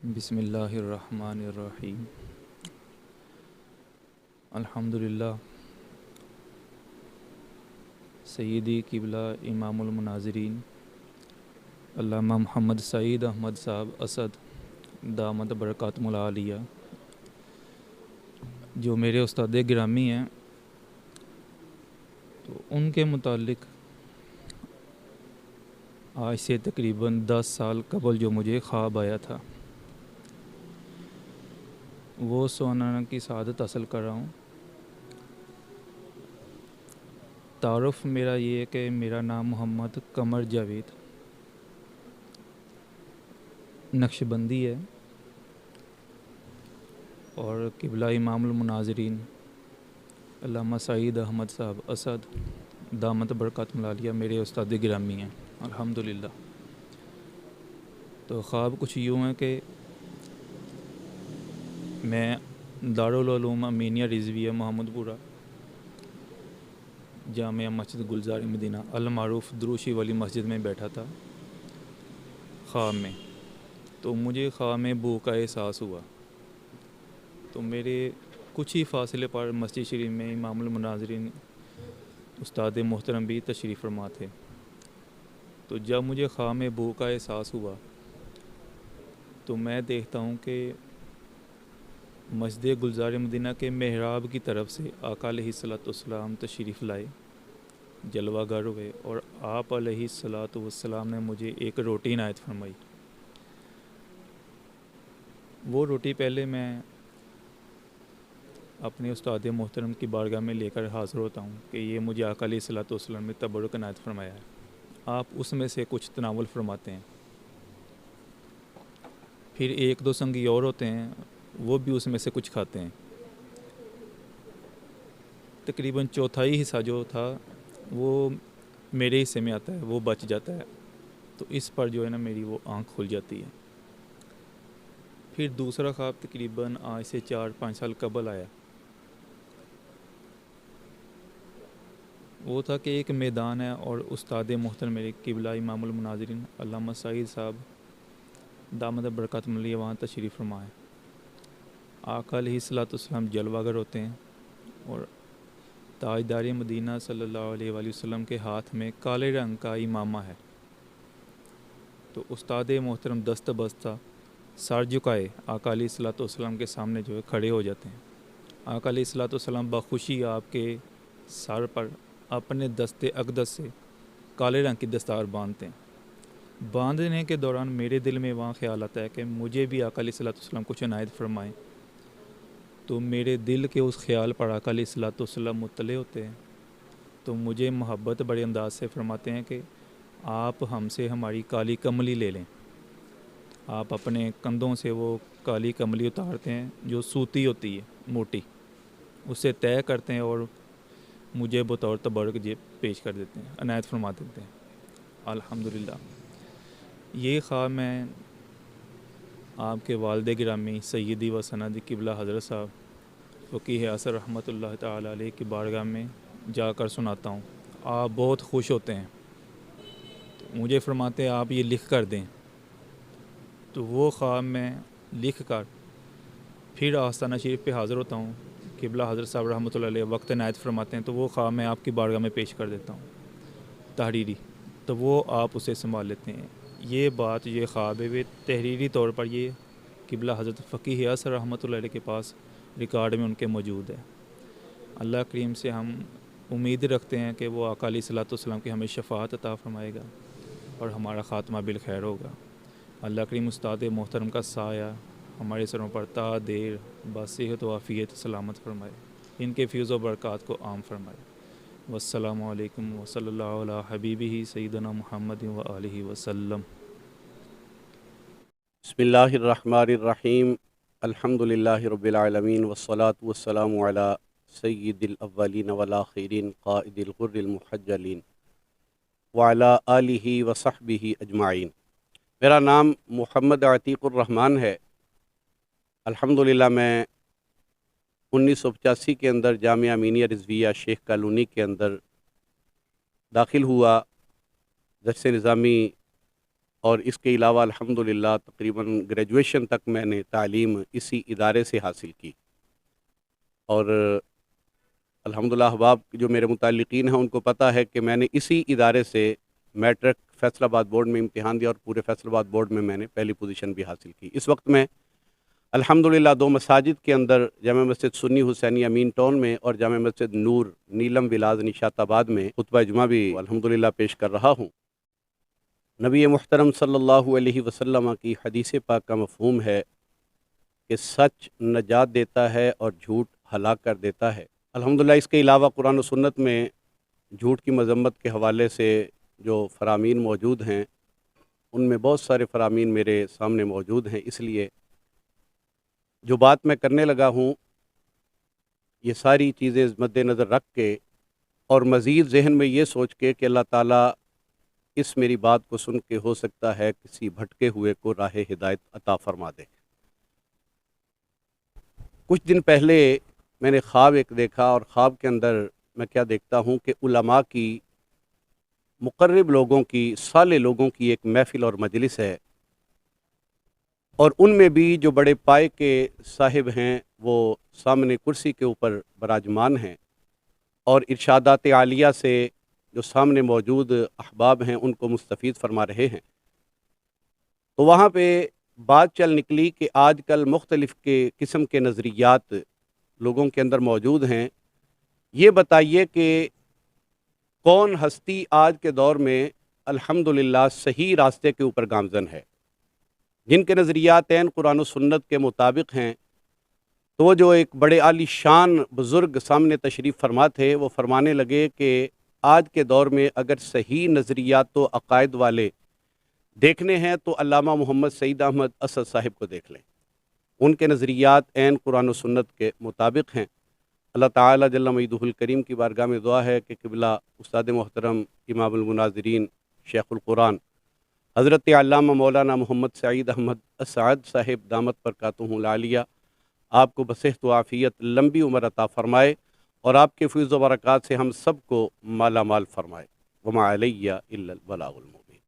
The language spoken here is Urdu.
بسم اللہ الرحمن الرحیم۔ الحمدللہ سیدی قبلہ امام المناظرین علامہ محمد سعید احمد صاحب اسد دامت برکاتہ العالیہ، جو میرے استاد گرامی ہیں، تو ان کے متعلق آج سے تقریباً 10 سال قبل جو مجھے خواب آیا تھا، وہ سنانے کی سعادت حاصل کر رہا ہوں۔ تعارف میرا یہ ہے کہ میرا نام محمد قمر جاوید نقشبندی ہے، اور قبلہ امام المناظرین علامہ سعید احمد صاحب اسد دامت برکاتہ العالیہ میرے استاد گرامی ہیں الحمدللہ۔ تو خواب کچھ یوں ہے کہ میں دارالعلوم امینیہ رضویہ محمد پورہ جامعہ مسجد گلزار مدینہ المعروف دروشی والی مسجد میں بیٹھا تھا خواب میں۔ تو مجھے خواب میں بھوک کا احساس ہوا، تو میرے کچھ ہی فاصلے پر مسجد شریف میں امام المناظرین استاد محترم بھی تشریف فرما تھے۔ تو جب مجھے خواب میں بھوک کا احساس ہوا تو میں دیکھتا ہوں کہ مسجد گلزار مدینہ کے محراب کی طرف سے آقا علیہ الصلوۃ والسلام تشریف لائے، جلوہ گر ہوئے، اور آپ علیہ الصلوۃ والسلام نے مجھے ایک روٹی عنایت فرمائی۔ وہ روٹی پہلے میں اپنے استاد محترم کی بارگاہ میں لے کر حاضر ہوتا ہوں کہ یہ مجھے آقا علیہ الصلوۃ والسلام نے تبرک عنایت فرمایا ہے، آپ اس میں سے کچھ تناول فرماتے ہیں۔ پھر ایک دو سنگی اور ہوتے ہیں، وہ بھی اس میں سے کچھ کھاتے ہیں۔ تقریباً چوتھائی حصہ جو تھا وہ میرے حصے میں آتا ہے، وہ بچ جاتا ہے۔ تو اس پر جو ہے نا میری وہ آنکھ کھل جاتی ہے۔ پھر دوسرا خواب تقریباً آج سے 4-5 سال قبل آیا۔ وہ تھا کہ ایک میدان ہے اور استاد محترم میرے قبلہ امام المناظرین علامہ سعید صاحب دامت برکاتہ العالیہ وہاں تشریف فرما ہے۔ آقا علیہ الصلوۃ والسلام جلوہ گر ہوتے ہیں، اور تاجدار مدینہ صلی اللہ علیہ وآلہ وسلم کے ہاتھ میں کالے رنگ کا امامہ ہے۔ تو استاد محترم دست بستہ سر جھکائے آقا علیہ الصلوۃ والسلام کے سامنے جو ہے کھڑے ہو جاتے ہیں۔ آقا علیہ الصلوۃ والسلام بخوشی آپ کے سر پر اپنے دست اقدس سے کالے رنگ کی دستار باندھتے ہیں۔ باندھنے کے دوران میرے دل میں وہاں خیال آتا ہے کہ مجھے بھی آقا علیہ الصلوۃ والسلام کچھ عنایت فرمائیں۔ تو میرے دل کے اس خیال پر آقا علیہ الصلوۃ والسلام مطلع ہوتے ہیں، تو مجھے محبت بڑے انداز سے فرماتے ہیں کہ آپ ہم سے ہماری کالی کملی لے لیں۔ آپ اپنے کندھوں سے وہ کالی کملی اتارتے ہیں جو سوتی ہوتی ہے، موٹی، اسے طے کرتے ہیں اور مجھے بطور تبرک پیش کر دیتے ہیں، عنایت فرما دیتے ہیں الحمدللہ۔ یہ خواب میں آپ کے والد گرامی سیدی و سندی قبلہ حضرت صاحب فقیہ اثر رحمۃ اللہ تعالی علیہ کی بارگاہ میں جا کر سناتا ہوں۔ آپ بہت خوش ہوتے ہیں، تو مجھے فرماتے ہیں آپ یہ لکھ کر دیں۔ تو وہ خواب میں لکھ کر پھر آستانہ شریف پہ حاضر ہوتا ہوں، قبلہ حضرت صاحب رحمۃ اللہ علیہ وقت عنایت فرماتے ہیں، تو وہ خواب میں آپ کی بارگاہ میں پیش کر دیتا ہوں تحریری، تو وہ آپ اسے سنبھال لیتے ہیں۔ یہ بات، یہ خواب ہے، وہ تحریری طور پر یہ قبلہ حضرت فقیہ اثر رحمۃ اللہ علیہ کے پاس ریکارڈ میں ان کے موجود ہے۔ اللہ کریم سے ہم امید رکھتے ہیں کہ وہ آقا علیہ الصلوۃ والسلام کی ہمیں شفاعت عطا فرمائے گا اور ہمارا خاتمہ بالخیر ہوگا۔ اللہ کریم استاد محترم کا سایہ ہمارے سروں پر تا دیر بصحت و عافیت سلامت فرمائے، ان کے فیض و برکات کو عام فرمائے۔ والسلام علیکم وصلی اللہ علی حبیبہ سیدنا محمد و آلہ وسلم۔ بسم اللہ الرحمن الرحیم، الحمد للہ رب العالمین والصلاة والسلام علی سید الاولین والآخرین قائد الغر المحجلین وعلی آلہ وصحبہ اجمعین۔ میرا نام محمد عتیق الرحمن ہے۔ الحمدللہ میں 1985 کے اندر جامعہ امینیہ رضویہ شیخ کالونی کے اندر داخل ہوا، درس نظامی اور اس کے علاوہ الحمدللہ تقریباً گریجویشن تک میں نے تعلیم اسی ادارے سے حاصل کی، اور الحمدللہ احباب جو میرے متعلقین ہیں ان کو پتہ ہے کہ میں نے اسی ادارے سے میٹرک فیصل آباد بورڈ میں امتحان دیا، اور پورے فیصل آباد بورڈ میں میں نے پہلی پوزیشن بھی حاصل کی۔ اس وقت میں الحمدللہ 2 مساجد کے اندر، جامع مسجد سنی حسینی امین ٹاؤن میں اور جامع مسجد نور نیلم ولاز نشاط آباد میں خطبہ جمعہ بھی الحمدللہ پیش کر رہا ہوں۔ نبی محترم صلی اللہ علیہ وسلم کی حدیث پاک کا مفہوم ہے کہ سچ نجات دیتا ہے اور جھوٹ ہلاک کر دیتا ہے۔ الحمدللہ اس کے علاوہ قرآن و سنت میں جھوٹ کی مذمت کے حوالے سے جو فرامین موجود ہیں ان میں بہت سارے فرامین میرے سامنے موجود ہیں، اس لیے جو بات میں کرنے لگا ہوں یہ ساری چیزیں مد نظر رکھ کے اور مزید ذہن میں یہ سوچ کے کہ اللہ تعالیٰ اس میری بات کو سن کے ہو سکتا ہے کسی بھٹکے ہوئے کو راہ ہدایت عطا فرما دے۔ کچھ دن پہلے میں نے خواب ایک دیکھا، اور خواب کے اندر میں کیا دیکھتا ہوں کہ علماء کی، مقرب لوگوں کی، صالح لوگوں کی ایک محفل اور مجلس ہے، اور ان میں بھی جو بڑے پائے کے صاحب ہیں وہ سامنے کرسی کے اوپر براجمان ہیں، اور ارشادات عالیہ سے جو سامنے موجود احباب ہیں ان کو مستفید فرما رہے ہیں۔ تو وہاں پہ بات چل نکلی کہ آج کل مختلف قسم کے نظریات لوگوں کے اندر موجود ہیں، یہ بتائیے کہ کون ہستی آج کے دور میں الحمدللہ صحیح راستے کے اوپر گامزن ہے، جن کے نظریات قرآن و سنت کے مطابق ہیں۔ تو وہ جو ایک بڑے عالی شان بزرگ سامنے تشریف فرما تھے، وہ فرمانے لگے کہ آج کے دور میں اگر صحیح نظریات و عقائد والے دیکھنے ہیں تو علامہ محمد سعید احمد اسد صاحب کو دیکھ لیں، ان کے نظریات قرآن و سنت کے مطابق ہیں۔ اللہ تعالیٰ جل مجدہ الکریم کی بارگاہ میں دعا ہے کہ قبلہ استاد محترم امام المناظرین شیخ القرآن حضرت علامہ مولانا محمد سعید احمد اسعد صاحب دامت برکاتہ العالیہ آپ کو بصحت و عافیت لمبی عمر عطا فرمائے، اور آپ کے فیض و برکات سے ہم سب کو مالا مال فرمائے۔ وما علیہ الا البلاغ المبین۔